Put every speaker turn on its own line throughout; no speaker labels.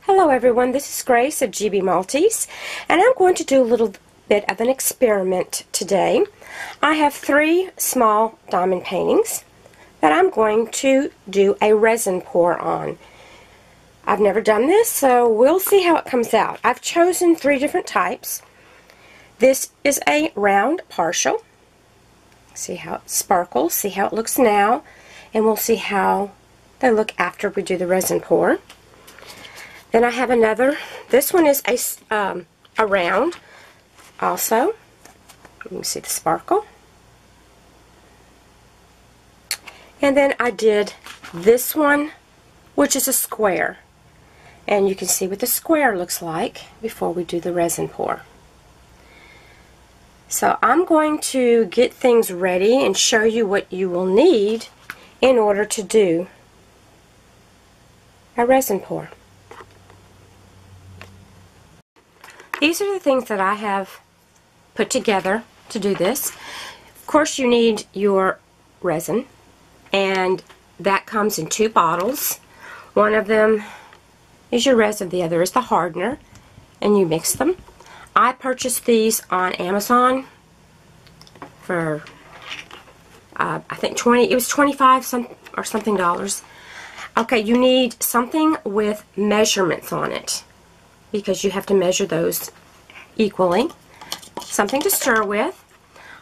Hello everyone, this is Grace of GB Maltese, and I'm going to do a little bit of an experiment today. I have 3 small diamond paintings that I'm going to do a resin pour on. I've never done this, so we'll see how it comes out. I've chosen 3 different types. This is a round partial. See how it sparkles, see how it looks now, and we'll see how they look after we do the resin pour. Then I have another. This one is a round also. You can see the sparkle. And then I did this one, which is a square. And you can see what the square looks like before we do the resin pour. So I'm going to get things ready and show you what you will need in order to do a resin pour. These are the things that I have put together to do this. Of course, you need your resin, and that comes in 2 bottles. One of them is your resin, the other is the hardener, and you mix them. I purchased these on Amazon for I think it was 25 or something dollars. Okay, you need something with measurements on it, because you have to measure those equally. Something to stir with.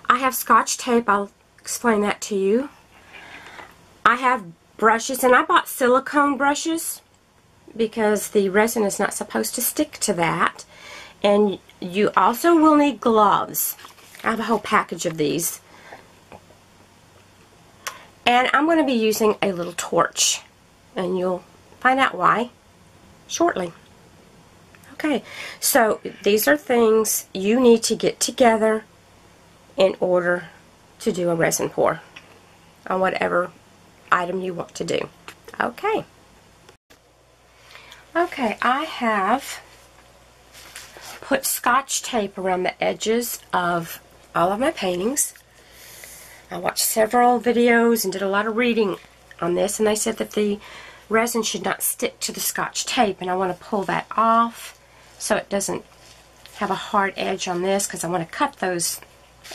I have Scotch tape. I'll explain that to you. I have brushes, and I bought silicone brushes because the resin is not supposed to stick to that. And you also will need gloves. I have a whole package of these. And I'm going to be using a little torch, and you'll find out why shortly. Okay, so these are things you need to get together in order to do a resin pour on whatever item you want to do. Okay. Okay, I have put Scotch tape around the edges of all of my paintings. I watched several videos and did a lot of reading on this, and they said that the resin should not stick to the Scotch tape, and I want to pull that off so it doesn't have a hard edge on this, because I want to cut those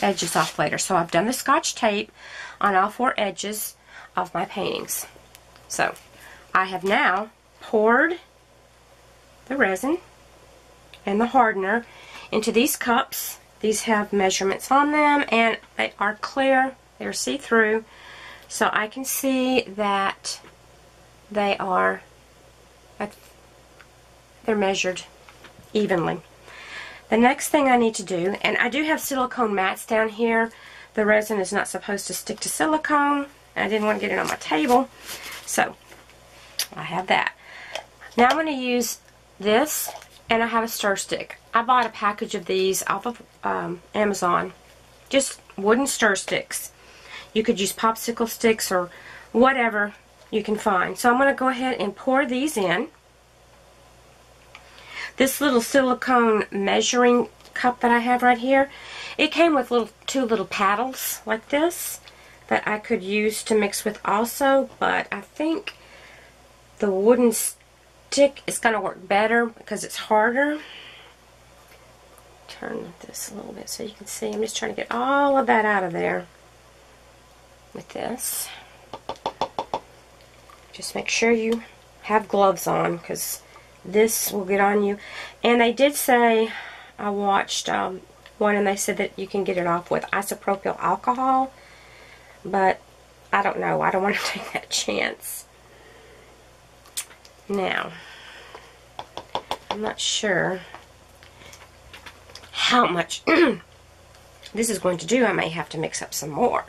edges off later. So I've done the Scotch tape on all 4 edges of my paintings. So I have now poured the resin and the hardener into these cups. These have measurements on them, and they are clear, they're see-through, so I can see that they're measured evenly. The next thing I need to do, and I do have silicone mats down here. The resin is not supposed to stick to silicone, and I didn't want to get it on my table, so I have that. Now I'm going to use this, and I have a stir stick. I bought a package of these off of Amazon, just wooden stir sticks. You could use popsicle sticks or whatever you can find. So I'm going to go ahead and pour these in. This little silicone measuring cup that I have right here, it came with 2 little paddles like this that I could use to mix with also, but I think the wooden stick is going to work better because it's harder. Turn this a little bit so you can see. I'm just trying to get all of that out of there with this. Just make sure you have gloves on, because this will get on you. And they did say, I watched one, and they said that you can get it off with isopropyl alcohol, but I don't know. I don't want to take that chance. Now, I'm not sure how much this is going to do. I may have to mix up some more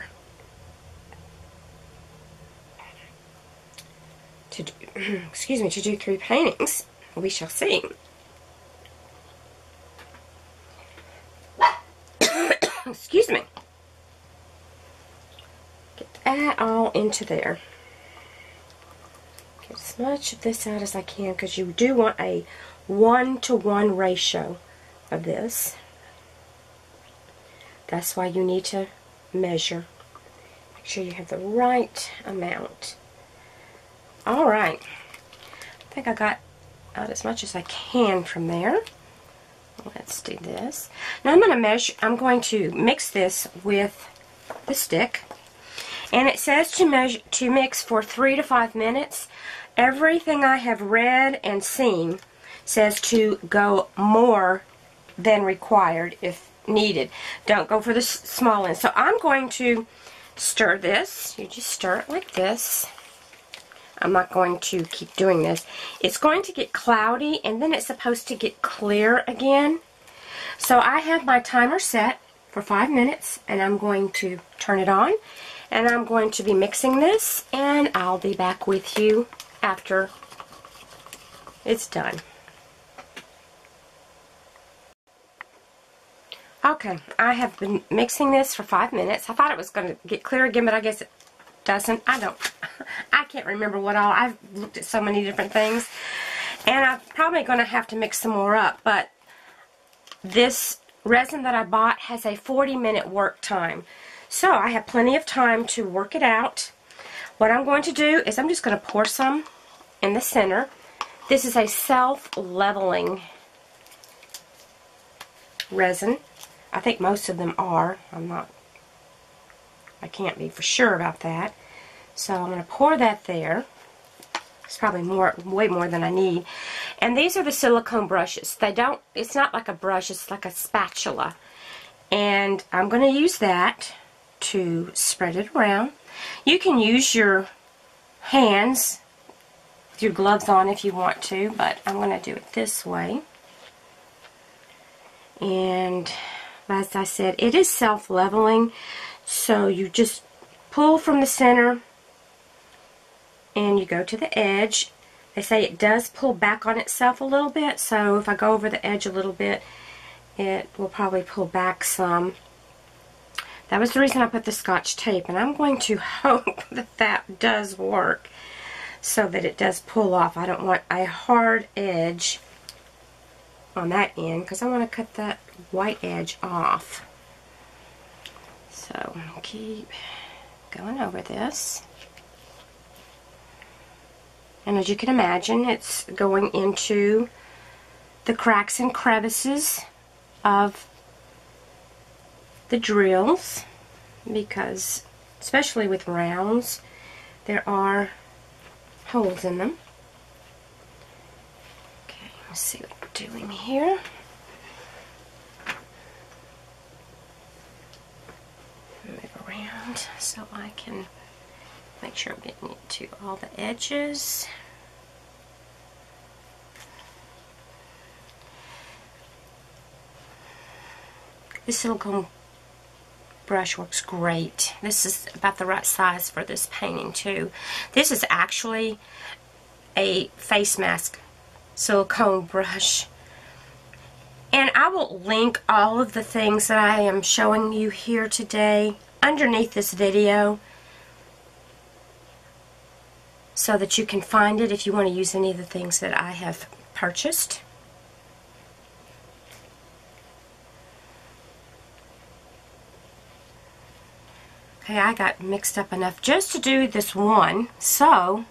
to do, excuse me, to do 3 paintings. We shall see. Excuse me. Get that all into there. Get as much of this out as I can, because you do want a 1-to-1 ratio of this. That's why you need to measure. Make sure you have the right amount. Alright. I think I got out as much as I can from there. Let's do this. Now I'm going to mix this with the stick. And it says to mix for 3 to 5 minutes. Everything I have read and seen says to go more than required if needed. Don't go for the small end. So I'm going to stir this. You just stir it like this. I'm not going to keep doing this. It's going to get cloudy and then it's supposed to get clear again. So I have my timer set for 5 minutes and I'm going to turn it on and I'm going to be mixing this and I'll be back with you after it's done. Okay, I have been mixing this for 5 minutes. I thought it was going to get clear again, but I guess it doesn't. I can't remember what all. I've looked at so many different things, and I'm probably going to have to mix some more up, but this resin that I bought has a 40-minute work time, so I have plenty of time to work it out. What I'm going to do is I'm just going to pour some in the center. This is a self-leveling resin. I think most of them are. I can't be for sure about that. So I'm going to pour that there. It's probably way more than I need. And these are the silicone brushes. It's not like a brush, it's like a spatula. And I'm going to use that to spread it around. You can use your hands with your gloves on if you want to, but I'm going to do it this way. And as I said, it is self-leveling, so you just pull from the center and you go to the edge. They say it does pull back on itself a little bit, so if I go over the edge a little bit, it will probably pull back some. That was the reason I put the Scotch tape, and I'm going to hope that that does work so that it does pull off. I don't want a hard edge on that end because I want to cut that white edge off. So keep going over this, and as you can imagine, it's going into the cracks and crevices of the drills, because especially with rounds there are holes in them. Okay, let's see what we're doing here. Move around so I can make sure I'm getting it to all the edges. This silicone brush works great. This is about the right size for this painting too. This is actually a face mask silicone brush. And I will link all of the things that I am showing you here today underneath this video so that you can find it if you want to use any of the things that I have purchased. Okay, I got mixed up enough just to do this one, so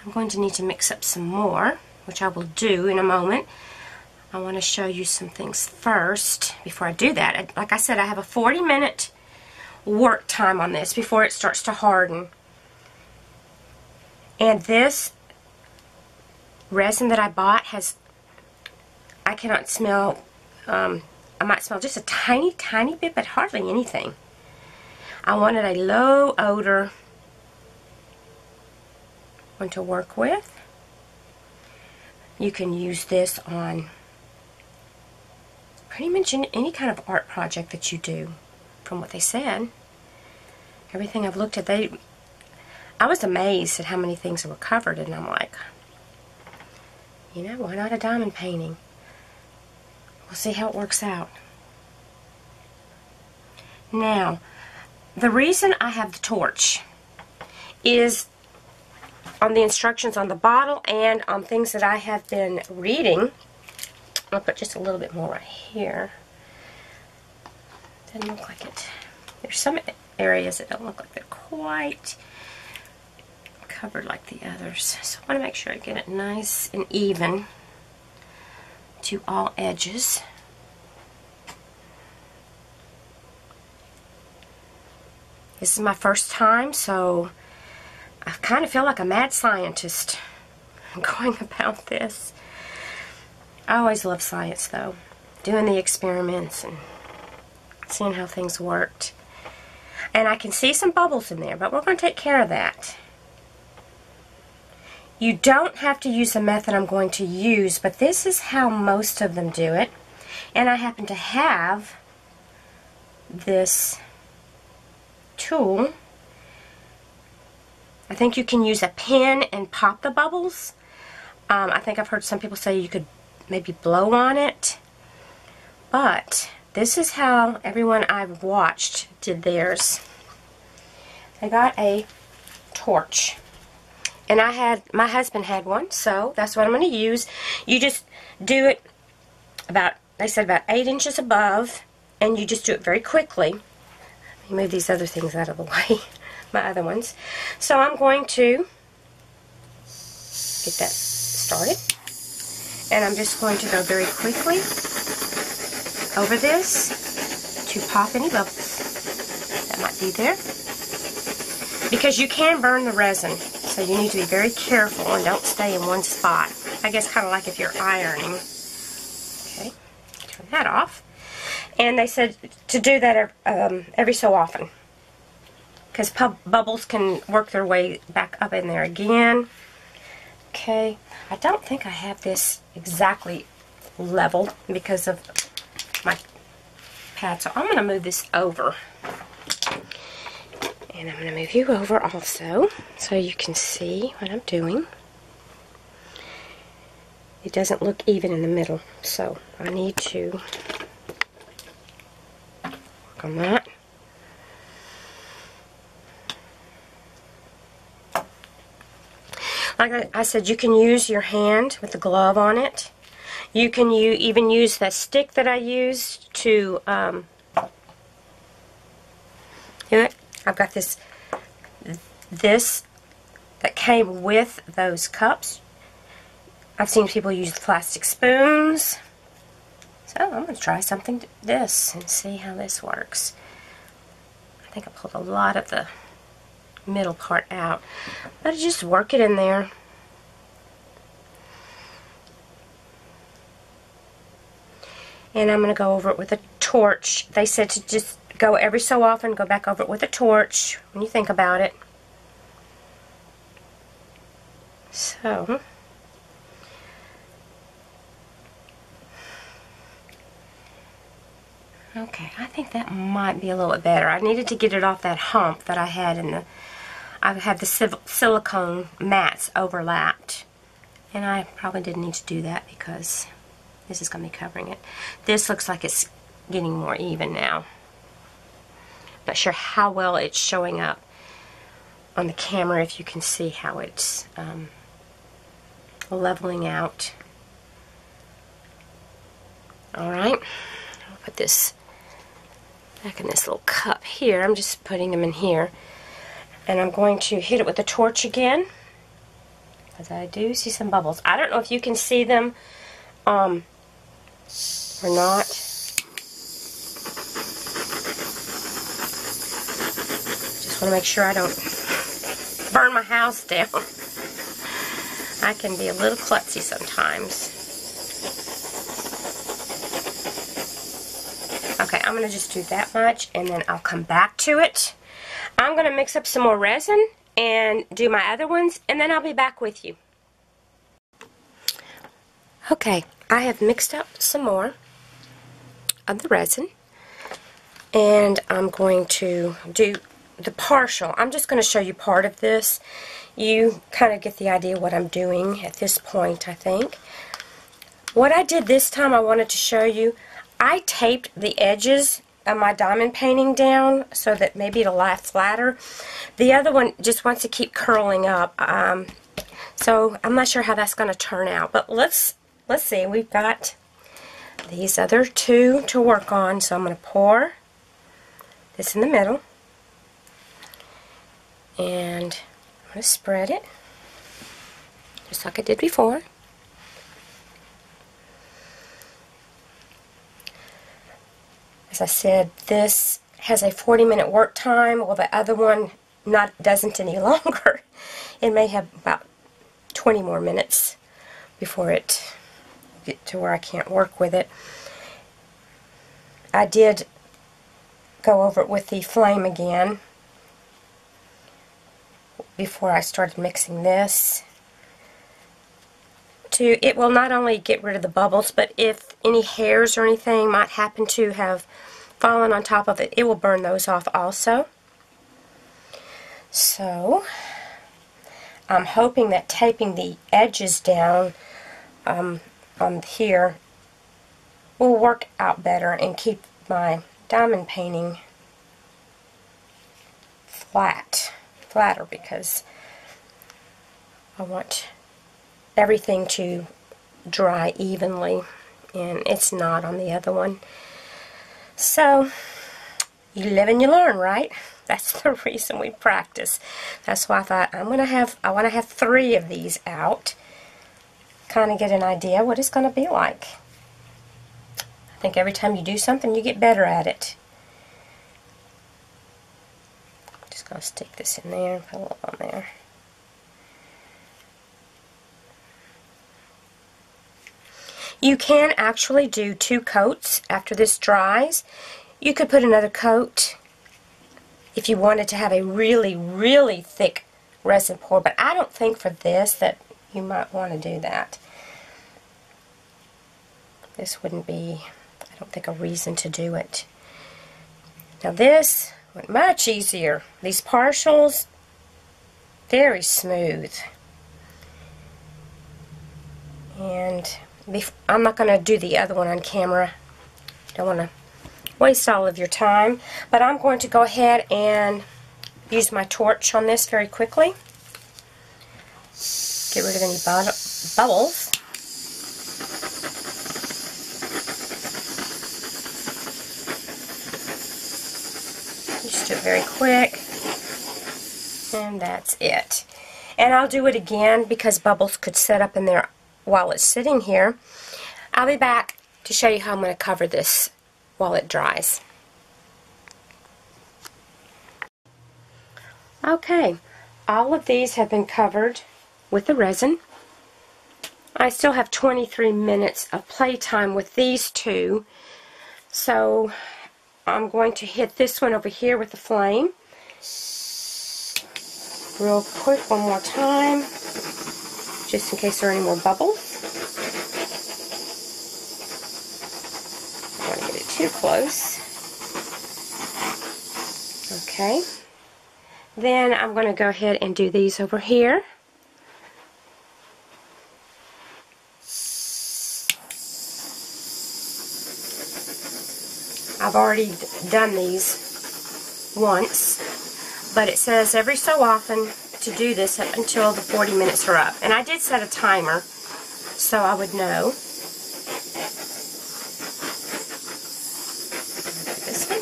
I'm going to need to mix up some more, which I will do in a moment. I want to show you some things first before I do that. Like I said, I have a 40-minute work time on this before it starts to harden. And this resin that I bought has, I cannot smell, I might smell just a tiny, tiny bit, but hardly anything. I wanted a low odor one to work with. You can use this on pretty much any kind of art project that you do, from what they said. Everything I've looked at, I was amazed at how many things were covered, and I'm like, you know, why not a diamond painting? We'll see how it works out. Now, the reason I have the torch is on the instructions on the bottle and on things that I have been reading. I'll put just a little bit more right here. Doesn't look like it. There's some areas that don't look like they're quite covered like the others. So I want to make sure I get it nice and even to all edges. This is my first time, so I kind of feel like a mad scientist going about this. I always love science, though. Doing the experiments and seeing how things worked. And I can see some bubbles in there, but we're going to take care of that. You don't have to use the method I'm going to use, but this is how most of them do it. And I happen to have this tool. I think you can use a pen and pop the bubbles. I think I've heard some people say you could maybe blow on it. But this is how everyone I've watched did theirs. They got a torch. And my husband had one, so that's what I'm going to use. You just do it they said about 8 inches above, and you just do it very quickly. Let me move these other things out of the way, my other ones. So I'm going to get that started. And I'm just going to go very quickly over this to pop any bubbles that might be there. Because you can burn the resin, so you need to be very careful and don't stay in one spot. I guess kind of like if you're ironing. Okay, turn that off. And they said to do that every so often, because bubbles can work their way back up in there again. Okay, I don't think I have this exactly leveled because of my pad, so I'm going to move this over. And I'm going to move you over also so you can see what I'm doing. It doesn't look even in the middle, so I need to work on that. Like I said, you can use your hand with the glove on it. You can even use that stick that I used to do it. I've got this that came with those cups. I've seen people use plastic spoons. So I'm going to try something this and see how this works. I think I pulled a lot of the middle part out. But just work it in there. And I'm going to go over it with a torch. They said to just go every so often, go back over it with a torch when you think about it. So, okay, I think that might be a little bit better. I needed to get it off that hump that I had I had the silicone mats overlapped. And I probably didn't need to do that because this is going to be covering it. This looks like it's getting more even now. Not sure how well it's showing up on the camera, if you can see how it's leveling out. Alright, I'll put this back in this little cup here. I'm just putting them in here. And I'm going to hit it with the torch again, because I do see some bubbles. I don't know if you can see them or not. Just want to make sure I don't burn my house down. I can be a little klutzy sometimes. Okay, I'm going to just do that much and then I'll come back to it. I'm going to mix up some more resin and do my other ones, and then I'll be back with you. Okay, I have mixed up some more of the resin, and I'm going to do the partial. I'm just going to show you part of this. You kind of get the idea what I'm doing at this point, I think. What I did this time, I wanted to show you, I taped the edges of my diamond painting down so that maybe it'll lie flatter. The other one just wants to keep curling up, so I'm not sure how that's going to turn out. But let's see. We've got these other two to work on, so I'm going to pour this in the middle, and I'm going to spread it just like I did before. As I said, this has a 40-minute work time, while the other one doesn't any longer. It may have about 20 more minutes before it gets to where I can't work with it. I did go over it with the flame again before I started mixing this. It will not only get rid of the bubbles, but if any hairs or anything might happen to have fallen on top of it, it will burn those off also. So I'm hoping that taping the edges down on here will work out better and keep my diamond painting flatter, because I want everything to dry evenly, and it's not on the other one. So you live and you learn, right? That's the reason we practice. That's why I thought I want to have 3 of these out, kind of get an idea what it's going to be like. I think every time you do something, you get better at it. Just going to stick this in there and put a little on there. You can actually do 2 coats after this dries. You could put another coat if you wanted to have a really, really thick resin pour, but I don't think for this that you might want to do that. This wouldn't be, I don't think, a reason to do it. Now this went much easier. These partials, very smooth. And I'm not going to do the other one on camera. Don't want to waste all of your time. But I'm going to go ahead and use my torch on this very quickly. Get rid of any bubbles. Just do it very quick. And that's it. And I'll do it again because bubbles could set up in there while it's sitting here. I'll be back to show you how I'm going to cover this while it dries. Okay, all of these have been covered with the resin. I still have 23 minutes of playtime with these 2, so I'm going to hit this one over here with the flame real quick one more time, just in case there are any more bubbles. I don't want to get it too close. Okay. Then I'm going to go ahead and do these over here. I've already done these once, but it says every so often to do this up until the 40 minutes are up. And I did set a timer so I would know. This one.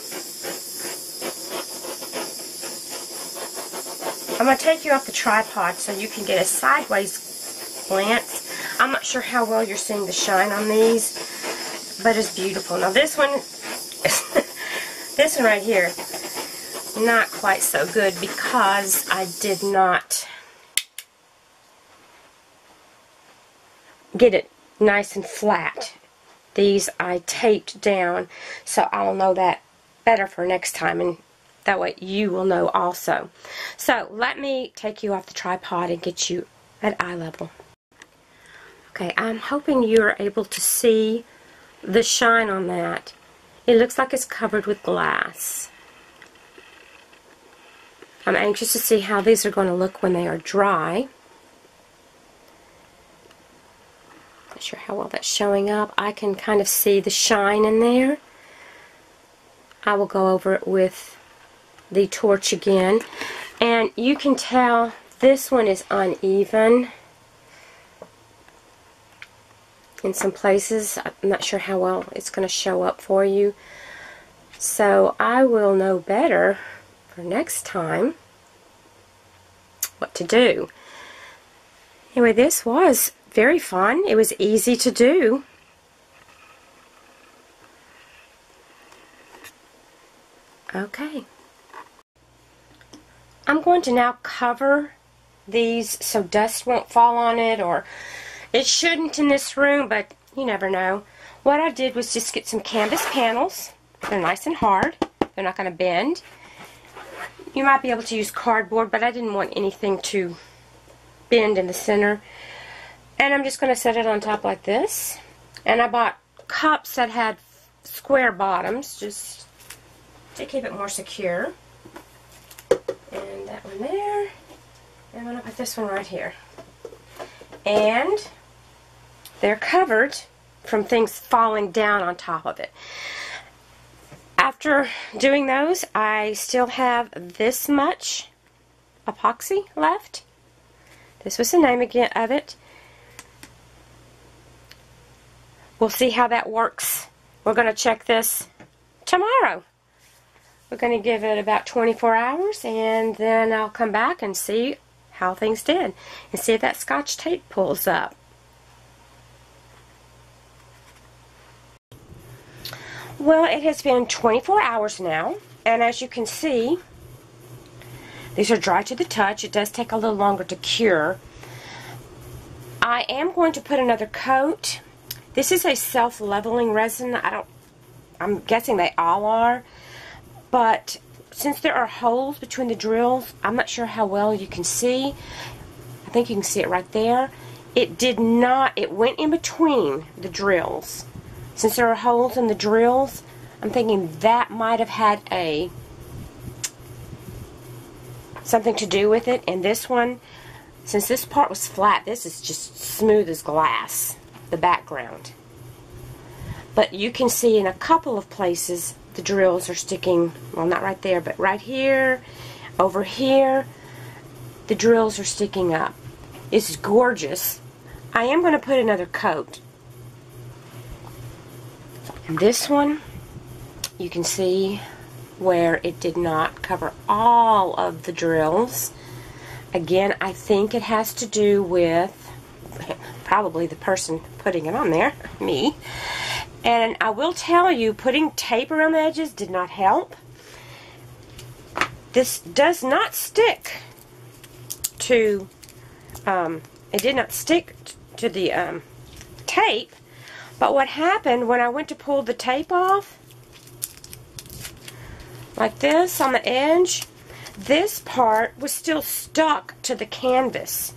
I'm going to take you off the tripod so you can get a sideways glance. I'm not sure how well you're seeing the shine on these, but it's beautiful. Now this one, this one right here, not quite so good because I did not get it nice and flat. These I taped down, so I'll know that better for next time, and that way you will know also. So let me take you off the tripod and get you at eye level. Okay, I'm hoping you're able to see the shine on that. It looks like it's covered with glass. I'm anxious to see how these are going to look when they are dry. Not sure how well that's showing up. I can kind of see the shine in there. I will go over it with the torch again, and you can tell this one is uneven in some places. I'm not sure how well it's going to show up for you, so I will know better for next time what to do. Anyway, this was very fun. It was easy to do. Okay. I'm going to now cover these so dust won't fall on it, or it shouldn't in this room, but you never know. What I did was just get some canvas panels. They're nice and hard. They're not going to bend. You might be able to use cardboard, but I didn't want anything to bend in the center. And I'm just going to set it on top like this. And I bought cups that had square bottoms, just to keep it more secure. And that one there. And I'm going to put this one right here. And they're covered from things falling down on top of it. After doing those, I still have this much epoxy left. This was the name again of it. We'll see how that works. We're going to check this tomorrow. We're going to give it about 24 hours, and then I'll come back and see how things did, and see if that Scotch tape pulls up. Well, it has been 24 hours now, and as you can see, these are dry to the touch. It does take a little longer to cure. I am going to put another coat. This is a self-leveling resin. I'm guessing they all are, but since there are holes between the drills, I'm not sure how well you can see. I think you can see it right there. It did not, it went in between the drills. Since there are holes in the drills, I'm thinking that might have had something to do with it. And this one, since this part was flat, this is just smooth as glass, the background. But you can see in a couple of places the drills are sticking, well, not right there, but right here, over here, the drills are sticking up. It's gorgeous. I am going to put another coat. And this one, you can see where it did not cover all of the drills. Again, I think it has to do with probably the person putting it on there, me. And I will tell you, putting tape around the edges did not help. This does not stick to, it did not stick to the tape. But what happened when I went to pull the tape off, like this on the edge, this part was still stuck to the canvas.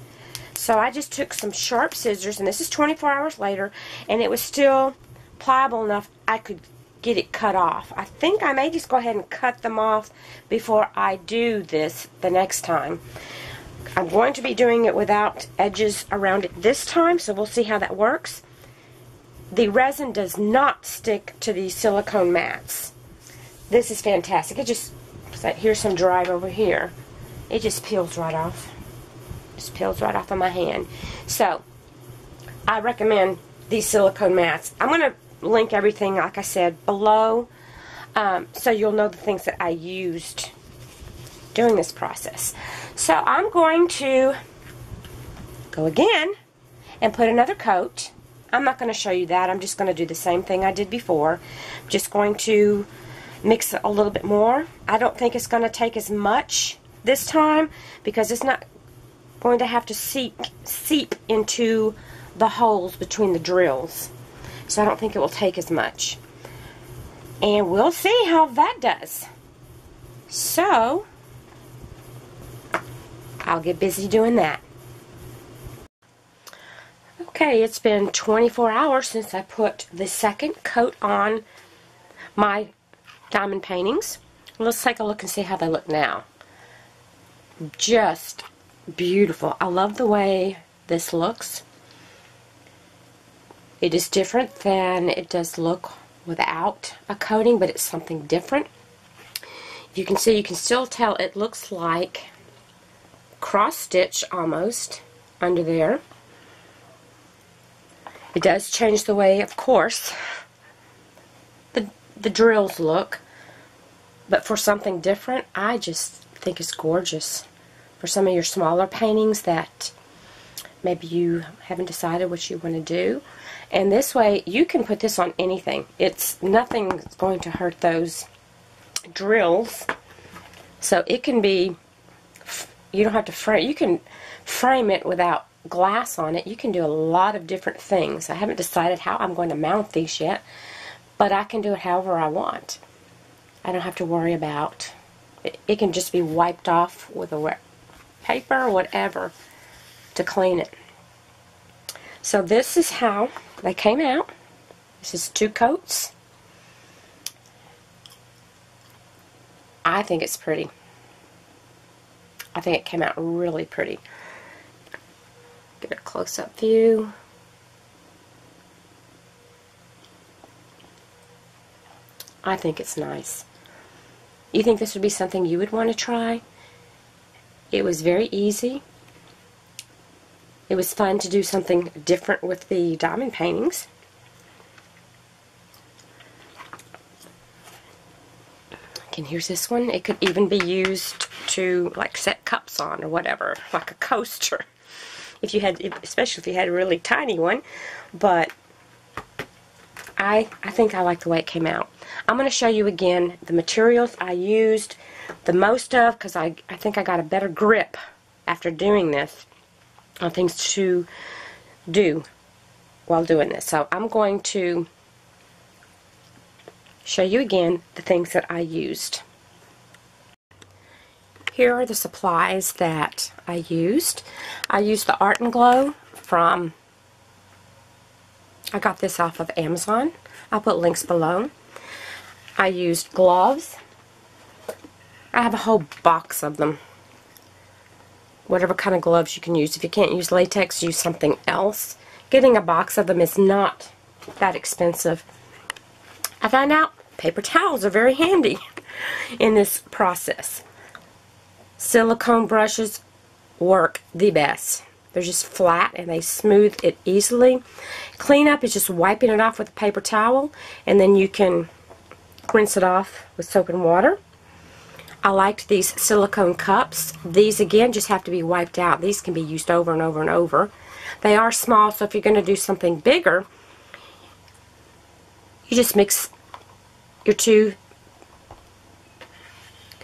So I just took some sharp scissors, and this is 24 hours later, and it was still pliable enough I could get it cut off. I think I may just go ahead and cut them off before I do this the next time. I'm going to be doing it without edges around it this time, so we'll see how that works. The resin does not stick to the silicone mats. This is fantastic. It just, here's some drive over here. It just peels right off. Just peels right off of my hand. So, I recommend these silicone mats. I'm going to link everything, like I said, below, so you'll know the things that I used during this process. So, I'm going to go again and put another coat. I'm not going to show you that. I'm just going to do the same thing I did before. I'm just going to mix it a little bit more. I don't think it's going to take as much this time because it's not going to have to seep into the holes between the drills. So I don't think it will take as much. And we'll see how that does. So, I'll get busy doing that. Okay, it's been 24 hours since I put the second coat on my diamond paintings. Let's take a look and see how they look now. Just beautiful. I love the way this looks. It is different than it does look without a coating, but it's something different. You can see, you can still tell it looks like cross stitch almost under there. It does change the way, of course, the drills look, but for something different, I just think it's gorgeous for some of your smaller paintings that maybe you haven't decided what you want to do. And this way, you can put this on anything. Nothing's going to hurt those drills. So it can be, you don't have to frame, you can frame it without glass on it. You can do a lot of different things. I haven't decided how I'm going to mount these yet, but I can do it however I want. I don't have to worry about it. It can just be wiped off with a wet paper or whatever to clean it. So this is how they came out. This is 2 coats. I think it's pretty. I think it came out really pretty. Get a close-up view. I think it's nice. You think this would be something you would want to try? It was very easy. It was fun to do something different with the diamond paintings. And here's this one. It could even be used to like set cups on or whatever, like a coaster. If you had, especially if you had a really tiny one. But I think I like the way it came out. I'm going to show you again the materials I used the most of, because I think I got a better grip after doing this on things to do while doing this. So I'm going to show you again the things that I used. Here are the supplies that I used. I used the Art and Glow from, I got this off of Amazon. I'll put links below. I used gloves. I have a whole box of them. Whatever kind of gloves you can use. If you can't use latex, use something else. Getting a box of them is not that expensive. I found out paper towels are very handy in this process. Silicone brushes work the best. They're just flat and they smooth it easily. Cleanup is just wiping it off with a paper towel, and then you can rinse it off with soap and water. I liked these silicone cups. These again just have to be wiped out. These can be used over and over and over. They are small, so if you're going to do something bigger, you just mix your two.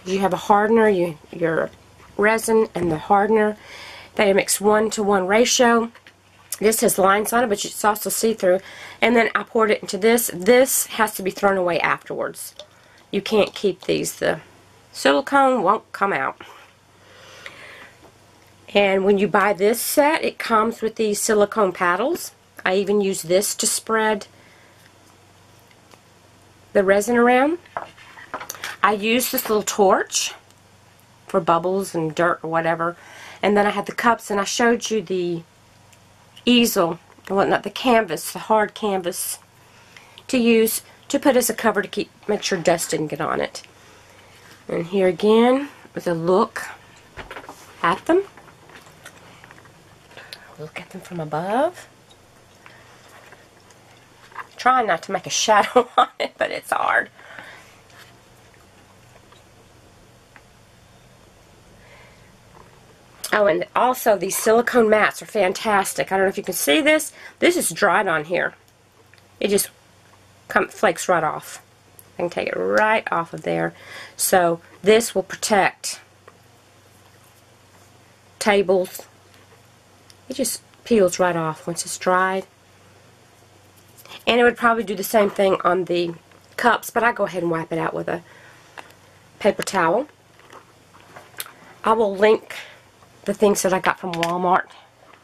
You have a hardener, your resin and the hardener. They mix 1-to-1 ratio. This has lines on it, but it's also see-through. And then I poured it into this. This has to be thrown away afterwards. You can't keep these. The silicone won't come out. And when you buy this set, it comes with these silicone paddles. I even use this to spread the resin around. I used this little torch for bubbles and dirt or whatever. And then I had the cups, and I showed you the easel, well, not the canvas, the hard canvas to use to put as a cover to make sure dust didn't get on it. And here again with a look at them. Look at them from above. Trying not to make a shadow on it, but it's hard. Oh, and also these silicone mats are fantastic. I don't know if you can see this. This is dried on here. It just flakes right off. I can take it right off of there. So this will protect tables. It just peels right off once it's dried. And it would probably do the same thing on the cups, but I go ahead and wipe it out with a paper towel. I will link the things that I got from Walmart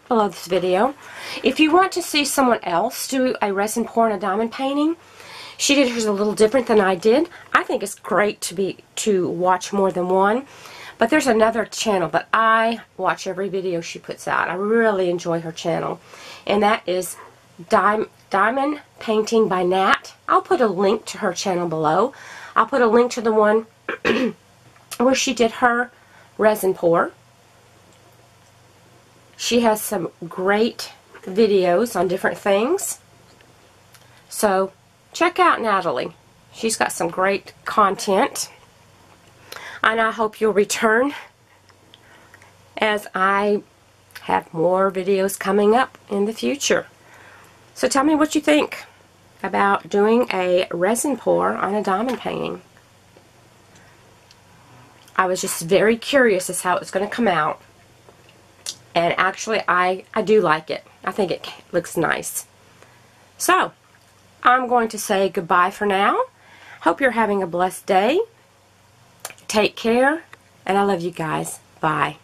below this video. If you want to see someone else do a resin pour on a diamond painting, she did hers a little different than I did. I think it's great to watch more than one, but there's another channel that I watch every video she puts out. I really enjoy her channel, and that is Diamond Painting by Nat. I'll put a link to her channel below. I'll put a link to the one where she did her resin pour. She has some great videos on different things. So check out Natalie. She's got some great content. And I hope you'll return as I have more videos coming up in the future. So tell me what you think about doing a resin pour on a diamond painting. I was just very curious as how it was going to come out. And actually, I do like it. I think it looks nice. So, I'm going to say goodbye for now. Hope you're having a blessed day. Take care, and I love you guys. Bye.